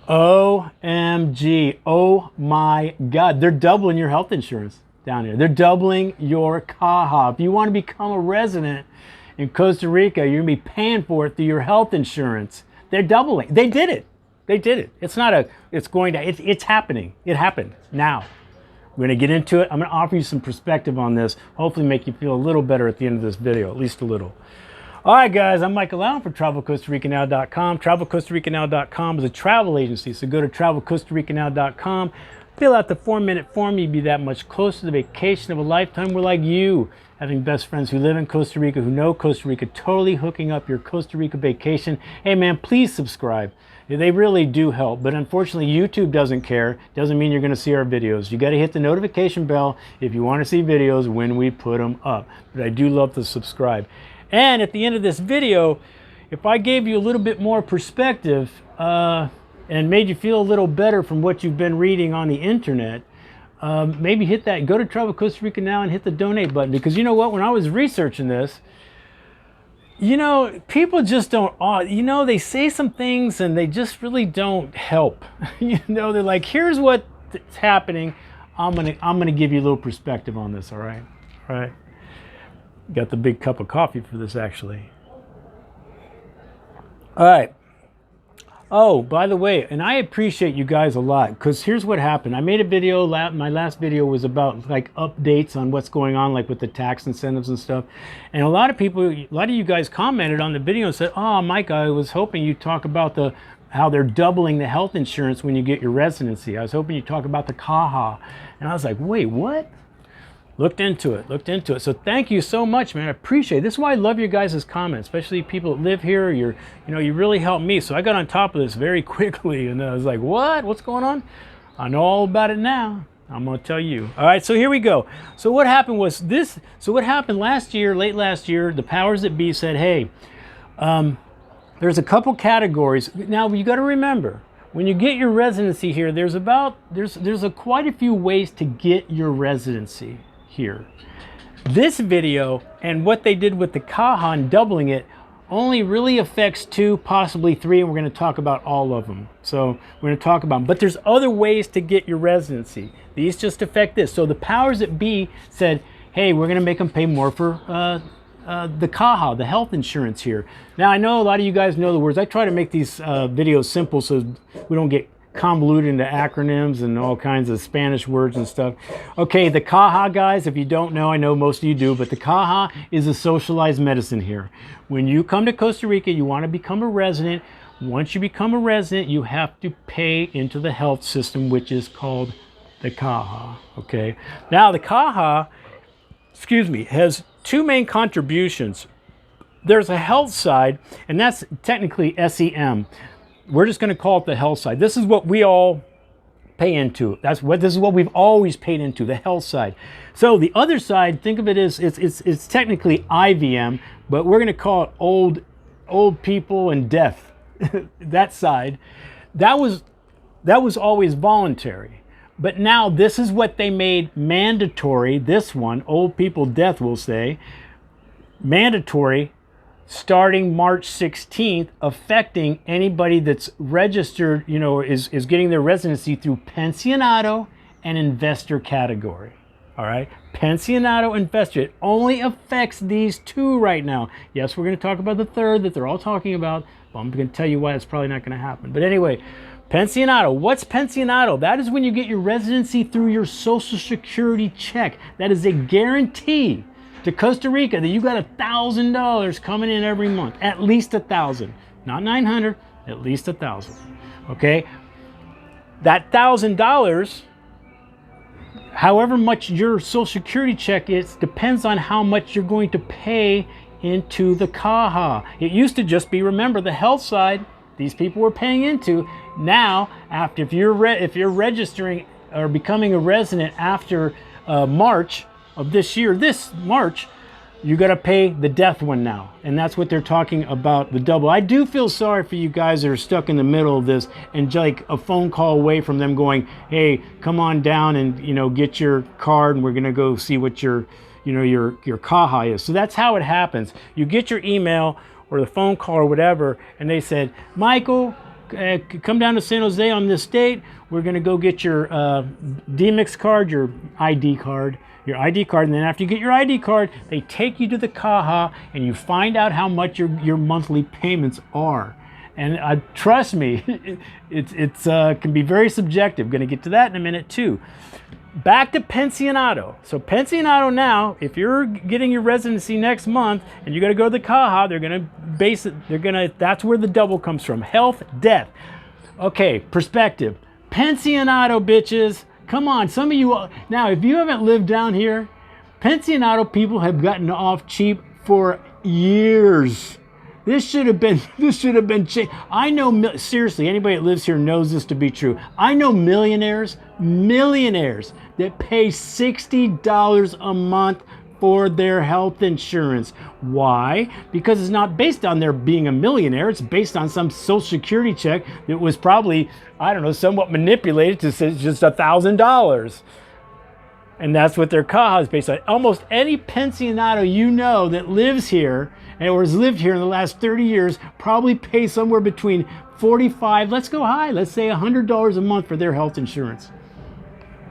OMG. Oh my God. They're doubling your health insurance down here. They're doubling your CAJA. If you want to become a resident in Costa Rica, you're going to be paying for it through your health insurance. They're doubling. They did it. They did it. It's not a, it's going to, it's happening. It happened now. We're going to get into it. I'm going to offer you some perspective on this. Hopefully make you feel a little better at the end of this video, at least a little. All right, guys, I'm Michael Allen for TravelCostaRicaNow.com. TravelCostaRicaNow.com is a travel agency, so go to TravelCostaRicaNow.com. Fill out the 4-minute form. You'd be that much closer to the vacation of a lifetime. We're like you, having best friends who live in Costa Rica, who know Costa Rica, totally hooking up your Costa Rica vacation. Hey, man, please subscribe. They really do help, but unfortunately, YouTube doesn't care. Doesn't mean you're going to see our videos. You got to hit the notification bell if you want to see videos when we put them up. But I do love to subscribe. And at the end of this video, if I gave you a little bit more perspective and made you feel a little better from what you've been reading on the internet, maybe hit that, go to Travel Costa Rica now and hit the donate button. Because you know what, when I was researching this, you know, people just don't, you know, they say some things and they just really don't help. You know, they're like, here's what's happening. I'm gonna give you a little perspective on this, all right? All right. Got the big cup of coffee for this, actually. All right. Oh, by the way, and I appreciate you guys a lot, because here's what happened. I made a video, my last video was about like updates on what's going on, like with the tax incentives and stuff. And a lot of you guys commented on the video and said, oh, Mike, I was hoping you'd talk about how they're doubling the health insurance when you get your residency. I was hoping you'd talk about the CAJA. And I was like, wait, what? Looked into it. So thank you so much, man. I appreciate it. This is why I love your guys' comments, especially people that live here. You really help me. So I got on top of this very quickly, and I was like, what? What's going on? I know all about it now. I'm going to tell you. All right, so here we go. So what happened was this. So what happened last year, late last year, the powers that be said, hey, there's a couple categories. Now, you got to remember, when you get your residency here, there's quite a few ways to get your residency here. This video and what they did with the CAJA and doubling it only really affects 2, possibly 3, and we're going to talk about all of them. So we're going to talk about them. But there's other ways to get your residency. These just affect this. So the powers that be said, hey, we're going to make them pay more for the CAJA, the health insurance here. Now, I know a lot of you guys know the words. I try to make these videos simple so we don't get convoluted into acronyms and all kinds of Spanish words and stuff. Okay, the CAJA, guys, if you don't know, I know most of you do, but the CAJA is a socialized medicine here. When you come to Costa Rica, you want to become a resident. Once you become a resident, you have to pay into the health system, which is called the CAJA. Okay, now the CAJA, has 2 main contributions. There's a health side, and that's technically SEM. We're just going to call it the health side. This is what we all pay into. This is what we've always paid into, the health side. So the other side, think of it as it's technically IVM, but we're going to call it old people and death. That side, that was always voluntary. But now this is what they made mandatory. This one, old people death, we'll say, mandatory, starting March 16th, affecting anybody that's registered, is getting their residency through Pensionado and Investor category. All right, Pensionado, Investor. It only affects these 2 right now. Yes, we're going to talk about the third that they're all talking about, but I'm going to tell you why it's probably not going to happen. But anyway, Pensionado. What's Pensionado? That is when you get your residency through your Social Security check. That is a guarantee to Costa Rica that you got $1,000 coming in every month, at least 1,000, not 900, at least 1,000. Okay, that $1,000, however much your Social Security check is, depends on how much you're going to pay into the CAJA. It used to just be, remember, the health side. These people were paying into. Now, if you're registering or becoming a resident after March of this year, this March, you got to pay the death one now. And that's what they're talking about, the double. I do feel sorry for you guys that are stuck in the middle of this and like a phone call away from them going, hey, come on down and, get your card and we're going to go see what your CAJA is. So that's how it happens. You get your email or the phone call or whatever, and they said, Michael, come down to San Jose on this date. We're going to go get your DMX card, your ID card, and then after you get your ID card, they take you to the CAJA and you find out how much your monthly payments are. And trust me, it can be very subjective. Going to get to that in a minute too. Back to Pensionado. So Pensionado now, if you're getting your residency next month and you're going to go to the CAJA, they're going to base it, that's where the double comes from. Health, death. Okay, perspective. Pensionado, bitches. Come on, some of you, now if you haven't lived down here, Pensionado people have gotten off cheap for years. This should have been changed. I know, seriously, anybody that lives here knows this to be true. I know millionaires that pay $60 a month for their health insurance. Why? Because it's not based on their being a millionaire. It's based on some Social Security check that was probably, I don't know, somewhat manipulated to say just $1,000. And that's what their CAJA is based on. Almost any Pensionado you know that lives here or has lived here in the last 30 years probably pays somewhere between $45, let's go high, let's say $100 a month for their health insurance.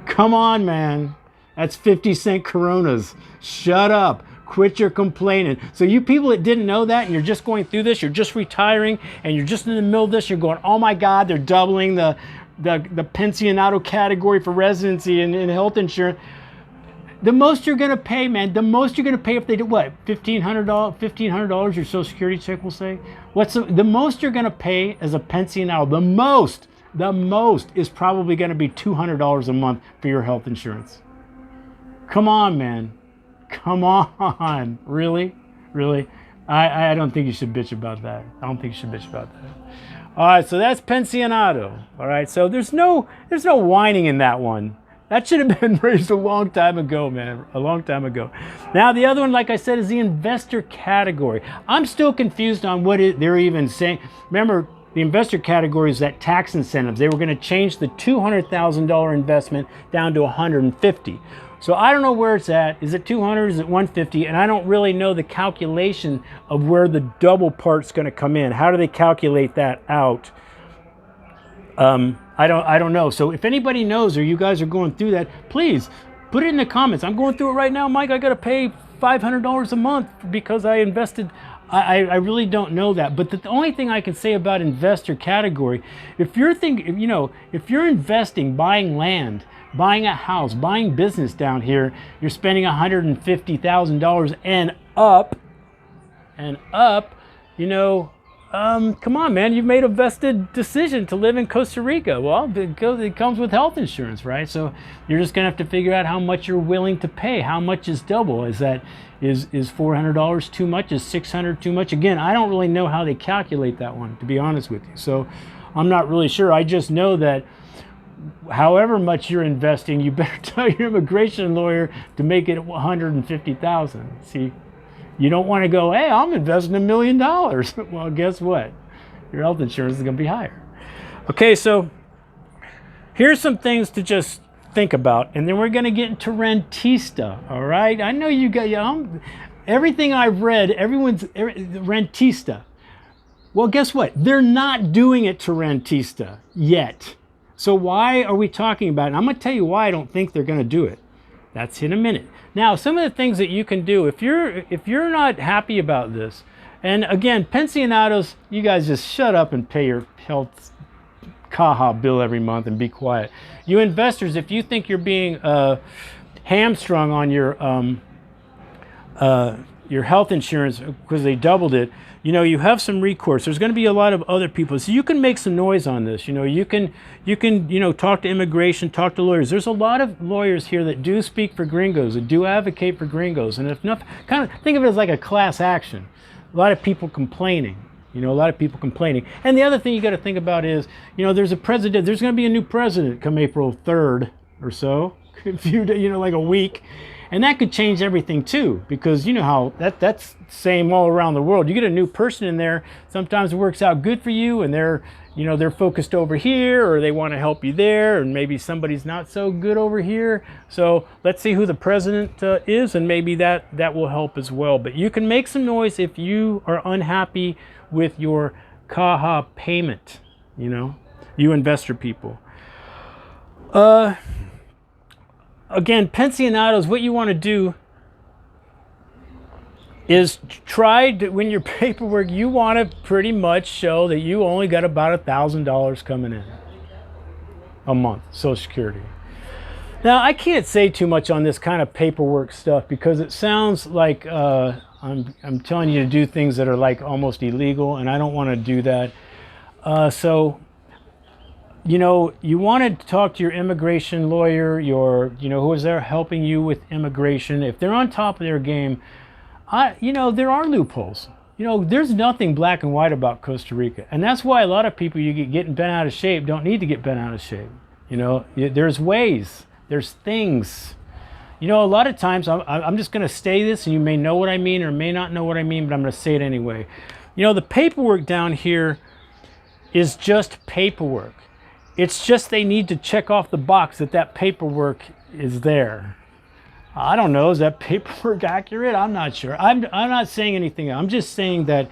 Come on, man. That's 50-cent Coronas. Shut up. Quit your complaining. So you people that didn't know that and you're just going through this, you're just retiring and you're just in the middle of this, you're going, oh my God, they're doubling the Pensionado category for residency and health insurance. The most you're going to pay, man, the most you're going to pay if they do what? $1,500 your Social Security check will say? What's the most you're going to pay as a Pensionado? The most is probably going to be $200 a month for your health insurance. Come on, man. Come on. Really? Really? I don't think you should bitch about that. I don't think you should bitch about that. All right, so that's Pensionado. All right, so there's no whining in that one. That should have been raised a long time ago, man. A long time ago. Now, the other one, like I said, is the investor category. I'm still confused on what they're even saying. Remember, the investor category is that tax incentives. They were going to change the $200,000 investment down to $150,000. So I don't know where it's at. Is it 200? Is it 150? And I don't really know the calculation of where the double part's going to come in. How do they calculate that out? I don't know. So if anybody knows or you guys are going through that, please put it in the comments. I'm going through it right now, Mike. I got to pay $500 a month because I invested. I really don't know that. But the only thing I can say about investor category, if you're thinking, if you're investing, buying land, buying a house, buying business down here, you're spending $150,000 and up, come on, man, you've made a vested decision to live in Costa Rica. Well, it comes with health insurance, right? So you're just gonna have to figure out how much you're willing to pay. How much is double? Is $400 too much? Is $600 too much? Again, I don't really know how they calculate that one, to be honest with you. So I'm not really sure. I just know that however much you're investing, you better tell your immigration lawyer to make it $150,000. See, you don't want to go, hey, I'm investing $1 million. Well, guess what? Your health insurance is going to be higher. Okay, so here's some things to just think about, and then we're going to get into Rentista. All right, I know you got everything I've read. Everyone's Rentista. Well, guess what? They're not doing it to Rentista yet. So why are we talking about it? I'm going to tell you why I don't think they're going to do it. That's in a minute. Now, some of the things that you can do if you're not happy about this, and again, Pensionados, you guys just shut up and pay your health CAJA bill every month and be quiet. You investors, if you think you're being hamstrung on your health insurance because they doubled it, you have some recourse. There's going to be a lot of other people, so you can make some noise on this. You can talk to immigration, talk to lawyers. There's a lot of lawyers here that do speak for gringos, that do advocate for gringos, and if not, kind of think of it as like a class action. A lot of people complaining. A lot of people complaining. And the other thing you got to think about is, there's a president. There's going to be a new president come April 3rd or so, like a week. And that could change everything too, because you know how that's the same all around the world. You get a new person in there, sometimes it works out good for you, and they're focused over here, or they want to help you there, and maybe somebody's not so good over here. So let's see who the president is, and maybe that will help as well. But you can make some noise if you are unhappy with your CAJA payment. you know, you investor people. Again, pensionados, what you want to do is try to, when your paperwork, you want to pretty much show that you only got about $1,000 coming in a month, Social Security. Now, I can't say too much on this kind of paperwork stuff because it sounds like I'm telling you to do things that are like almost illegal, and I don't want to do that. So, you know, you want to talk to your immigration lawyer, who is there helping you with immigration. If they're on top of their game, you know, there are loopholes. You know, there's nothing black and white about Costa Rica. And that's why a lot of people getting bent out of shape don't need to get bent out of shape. You know, there's ways, there's things. You know, a lot of times, I'm just going to say this, and you may know what I mean or may not know what I mean, but I'm going to say it anyway. You know, the paperwork down here is just paperwork. It's just they need to check off the box that that paperwork is there. I don't know, is that paperwork accurate? I'm not sure. I'm not saying anything. I'm just saying that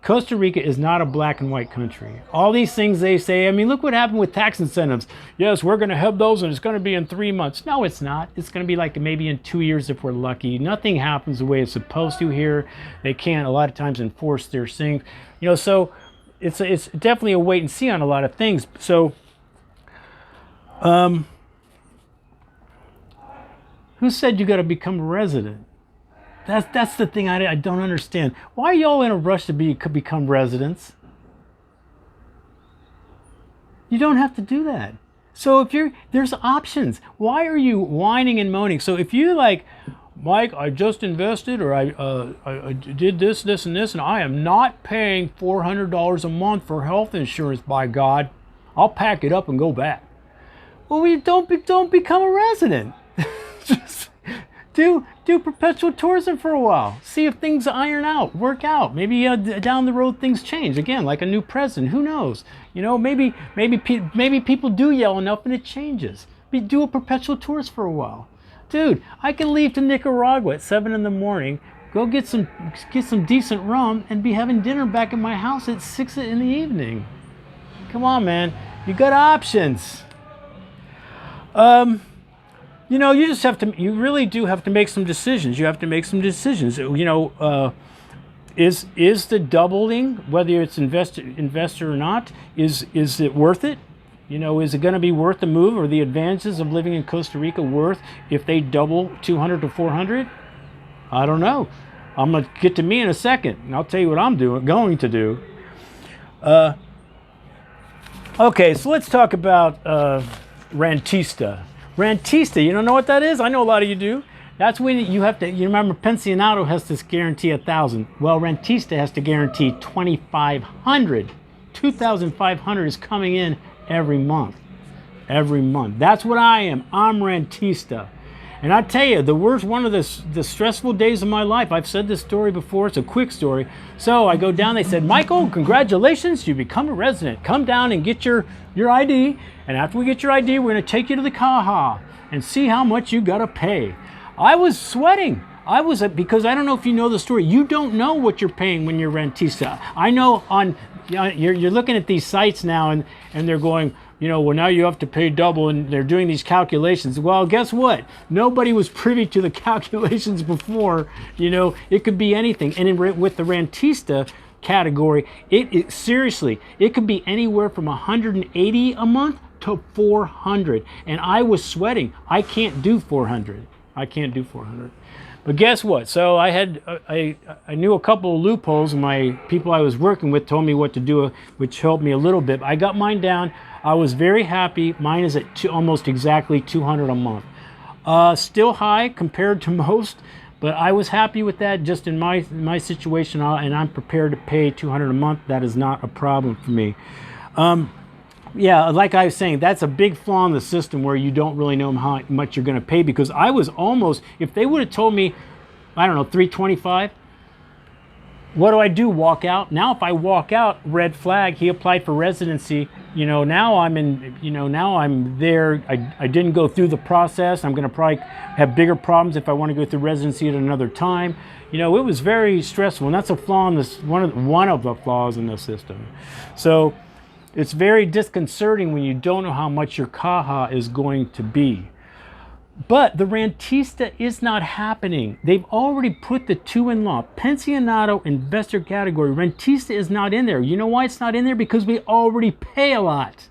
Costa Rica is not a black and white country. All these things they say, I mean, look what happened with tax incentives. Yes, we're going to have those and it's going to be in 3 months. No, it's not. It's going to be like maybe in 2 years if we're lucky. Nothing happens the way it's supposed to here. They can't a lot of times enforce their things. You know, so it's definitely a wait and see on a lot of things. So, who said you got to become a resident? That's the thing I don't understand. Why are y'all in a rush to become residents? You don't have to do that. So if there's options. Why are you whining and moaning? So if you like, Mike, I just invested, or I did this, this, and this, and I am not paying $400 a month for health insurance. By God, I'll pack it up and go back. Well, don't become a resident. Just do perpetual tourism for a while. See if things iron out, work out. Maybe down the road things change. Again, like a new president, who knows? You know, maybe people do yell enough and it changes. Do a perpetual tourist for a while. Dude, I can leave to Nicaragua at 7 in the morning, go get some decent rum, and be having dinner back at my house at 6 in the evening. Come on, man. You got options. You know, you really do have to make some decisions. You have to make some decisions. You know, is the doubling, whether it's investor or not, is it worth it? You know, is it going to be worth the move, or the advantages of living in Costa Rica worth if they double 200 to 400? I don't know. I'm going to get to me in a second, and I'll tell you what I'm going to do. Okay, so let's talk about Rentista. Rentista, you don't know what that is? I know a lot of you do. That's when you remember Pensionado has to guarantee 1,000. Well, Rentista has to guarantee 2,500. 2,500 is coming in every month. Every month. That's what I am. I'm Rentista. And I tell you, one of the stressful days of my life, I've said this story before, it's a quick story. So I go down, they said, Michael, congratulations, you become a resident. Come down and get your ID. And after we get your ID, we're going to take you to the CAJA and see how much you got to pay. I was sweating. Because I don't know if you know the story. You don't know what you're paying when you're Rentista. I know you're looking at these sites now and they're going, you know, well, now you have to pay double, and they're doing these calculations. Well, guess what? Nobody was privy to the calculations before. You know, it could be anything. And with the Rentista category, seriously, it could be anywhere from 180 a month to 400. And I was sweating. I can't do 400. I can't do 400. But guess what? So I knew a couple of loopholes, and my people I was working with told me what to do, which helped me a little bit. I got mine down. I was very happy. Mine is at almost exactly 200 a month. Still high compared to most, but I was happy with that just in my situation, and I'm prepared to pay 200 a month. That is not a problem for me. Yeah, like I was saying, that's a big flaw in the system where you don't really know how much you're going to pay, because I was almost, if they would have told me, I don't know, 325, what do I do? Walk out? Now if I walk out, red flag, he applied for residency. You know, now now I'm there. I didn't go through the process. I'm going to probably have bigger problems if I want to go through residency at another time. You know, it was very stressful, and that's a flaw in this, one of the flaws in the system. So, It's very disconcerting when you don't know how much your CAJA is going to be. But the Rentista is not happening. They've already put the two in law. Pensionado investor category. Rentista is not in there. You know why it's not in there? Because we already pay a lot.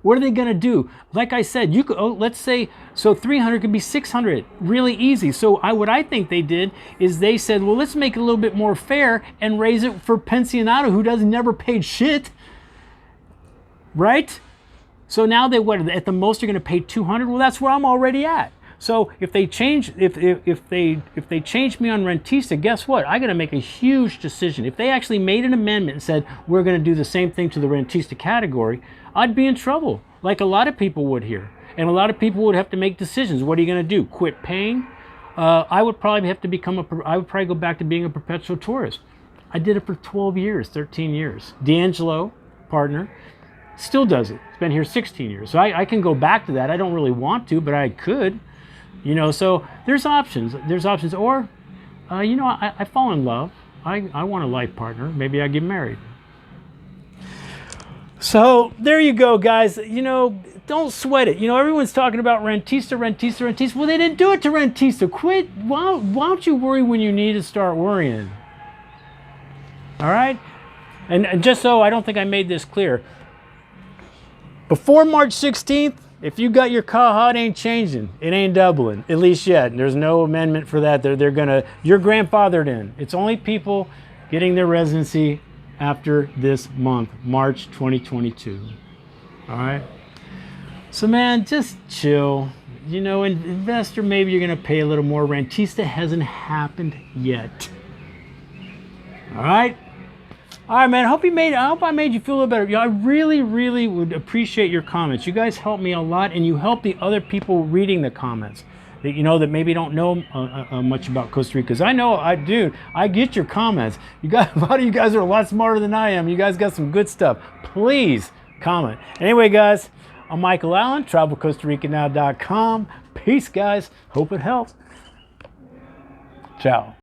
What are they going to do? Like I said, you could, let's say, so 300 could be 600. Really easy. So what I think they did is they said, well, let's make it a little bit more fair and raise it for Pensionado, who doesn't never paid shit. Right? So now they, what, at the most, they're going to pay 200. Well, that's where I'm already at. So if they change, if they change me on Rentista, guess what? I got to make a huge decision. If they actually made an amendment and said we're going to do the same thing to the Rentista category, I'd be in trouble, like a lot of people would here, and a lot of people would have to make decisions. What are you going to do? Quit paying? I would probably have to I would probably go back to being a perpetual tourist. I did it for 12 years, 13 years. D'Angelo, partner, still does it. It's been here 16 years. So I can go back to that. I don't really want to, but I could. You know, so there's options. There's options. Or, you know, I fall in love. I want a life partner. Maybe I get married. So there you go, guys. You know, don't sweat it. You know, everyone's talking about Rentista, Rentista, Rentista. Well, they didn't do it to Rentista. Quit. Why don't you worry when you need to start worrying? All right? And just so I don't think I made this clear, before March 16th, if you got your CAJA, it ain't changing. It ain't doubling, at least yet. There's no amendment for that. They're gonna, you're grandfathered in. It's only people getting their residency after this month, March 2022. All right? So man, just chill. You know, investor, maybe you're gonna pay a little more. Rentista hasn't happened yet. All right? All right, man. I hope I made you feel a little better. I really, really would appreciate your comments. You guys help me a lot, and you help the other people reading the comments that, you know, that maybe don't know much about Costa Rica. Because I know, I get your comments. You guys, a lot of you guys are a lot smarter than I am. You guys got some good stuff. Please comment. Anyway, guys, I'm Michael Allen, TravelCostaRicaNow.com. Peace, guys. Hope it helps. Ciao.